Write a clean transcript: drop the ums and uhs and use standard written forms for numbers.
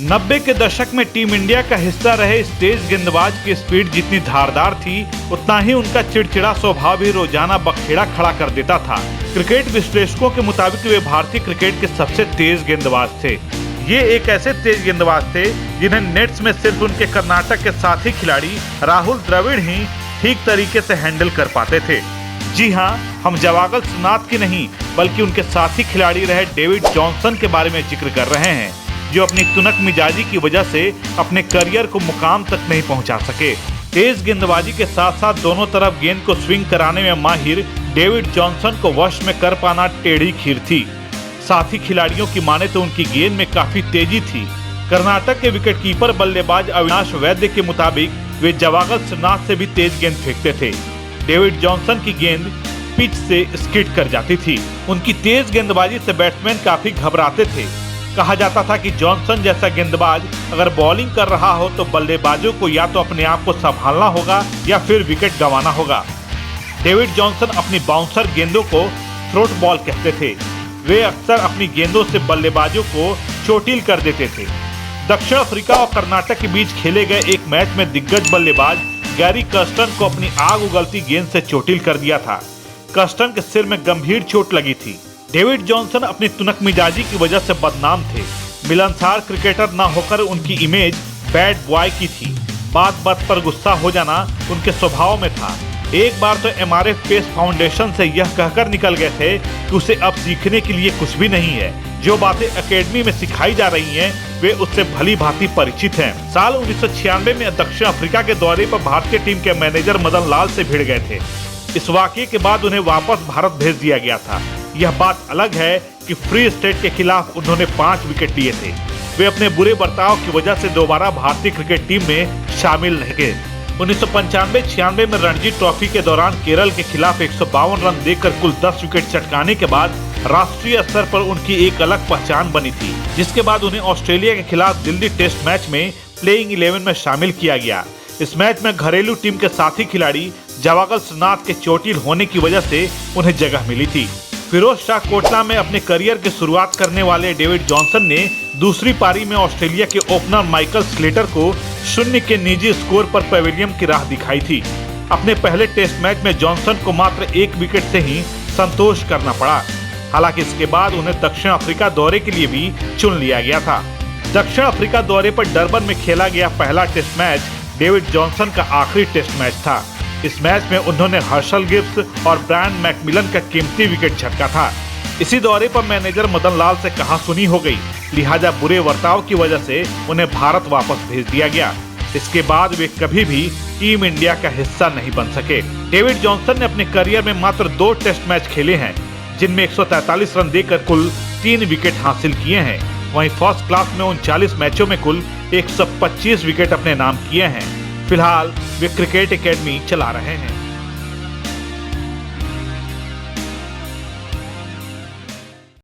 90 के दशक में टीम इंडिया का हिस्सा रहे इस तेज गेंदबाज की स्पीड जितनी धारदार थी, उतना ही उनका चिड़चिड़ा स्वभाव भी रोजाना बखेड़ा खड़ा कर देता था। क्रिकेट विश्लेषकों के मुताबिक वे भारतीय क्रिकेट के सबसे तेज गेंदबाज थे। ये एक ऐसे तेज गेंदबाज थे जिन्हें नेट्स में सिर्फ उनके कर्नाटक के साथी खिलाड़ी राहुल द्रविड़ ही ठीक तरीके से हैंडल कर पाते थे। जी हाँ, हम जवागल श्रीनाथ की नहीं बल्कि उनके साथी खिलाड़ी रहे डेविड जॉनसन के बारे में जिक्र कर रहे हैं, जो अपनी तुनक मिजाजी की वजह से अपने करियर को मुकाम तक नहीं पहुंचा सके। तेज गेंदबाजी के साथ साथ दोनों तरफ गेंद को स्विंग कराने में माहिर डेविड जॉनसन को वश में कर पाना टेढ़ी खीर थी। साथी खिलाड़ियों की माने तो उनकी गेंद में काफी तेजी थी। कर्नाटक के विकेटकीपर बल्लेबाज अविनाश वैद्य के मुताबिक वे जवागल श्रीनाथ से भी तेज गेंद फेंकते थे। डेविड जॉनसन की गेंद पिच से स्किड कर जाती थी। उनकी तेज गेंदबाजी से बैट्समैन काफी घबराते थे। कहा जाता था कि जॉनसन जैसा गेंदबाज अगर बॉलिंग कर रहा हो तो बल्लेबाजों को या तो अपने आप को संभालना होगा या फिर विकेट गंवाना होगा। डेविड जॉनसन अपनी बाउंसर गेंदों को थ्रोट बॉल कहते थे। वे अक्सर अपनी गेंदों से बल्लेबाजों को चोटिल कर देते थे। दक्षिण अफ्रीका और कर्नाटक के बीच खेले गए एक मैच में दिग्गज बल्लेबाज गैरी कर्स्टन को अपनी आग उगलती गेंद से चोटिल कर दिया था। कर्स्टन के सिर में गंभीर चोट लगी थी। डेविड जॉनसन अपनी तुनक मिजाजी की वजह से बदनाम थे। मिलनसार क्रिकेटर न होकर उनकी इमेज बैड बॉय की थी। बात बात पर गुस्सा हो जाना उनके स्वभाव में था। एक बार तो एमआरएफ पेस फाउंडेशन से यह कहकर निकल गए थे कि उसे अब सीखने के लिए कुछ भी नहीं है। जो बातें एकेडमी में सिखाई जा रही हैं, वे उससे भली भांति परिचित हैं। साल 1996 में दक्षिण अफ्रीका के दौरे पर भारतीय टीम के मैनेजर मदन लाल से भिड़ गए थे। इस वाकये के बाद उन्हें वापस भारत भेज दिया गया था। यह बात अलग है कि फ्री स्टेट के खिलाफ उन्होंने 5 विकेट लिए थे। वे अपने बुरे बर्ताव की वजह से दोबारा भारतीय क्रिकेट टीम में शामिल नहीं गए। 1995-96 में रणजी ट्रॉफी के दौरान केरल के खिलाफ 152 रन देकर कुल 10 विकेट चटकाने के बाद राष्ट्रीय स्तर पर उनकी एक अलग पहचान बनी थी, जिसके बाद उन्हें ऑस्ट्रेलिया के खिलाफ दिल्ली टेस्ट मैच में प्लेइंग 11 में शामिल किया गया। इस मैच में घरेलू टीम के साथी खिलाड़ी जवागल श्रीनाथ के चोटिल होने की वजह से उन्हें जगह मिली थी। फिरोज शाह कोटला में अपने करियर की शुरुआत करने वाले डेविड जॉनसन ने दूसरी पारी में ऑस्ट्रेलिया के ओपनर माइकल स्लेटर को 0 के निजी स्कोर पर पेविलियन की राह दिखाई थी। अपने पहले टेस्ट मैच में जॉनसन को मात्र 1 विकेट से ही संतोष करना पड़ा। हालांकि इसके बाद उन्हें दक्षिण अफ्रीका दौरे के लिए भी चुन लिया गया था। दक्षिण अफ्रीका दौरे पर डरबन में खेला गया पहला टेस्ट मैच डेविड जॉनसन का आखिरी टेस्ट मैच था। इस मैच में उन्होंने हर्षल गिब्स और ब्रायन मैकमिलन का कीमती विकेट झटका था। इसी दौरे पर मैनेजर मदन लाल से कहासुनी हो गई, लिहाजा बुरे बर्ताव की वजह से उन्हें भारत वापस भेज दिया गया। इसके बाद वे कभी भी टीम इंडिया का हिस्सा नहीं बन सके। डेविड जॉनसन ने अपने करियर में मात्र 2 टेस्ट मैच खेले हैं, जिनमें 143 रन देकर कुल 3 विकेट हासिल किए हैं। वहीं फर्स्ट क्लास में 39 मैचों में कुल 125 विकेट अपने नाम किए हैं। फिलहाल वे क्रिकेट एकेडमी चला रहे हैं।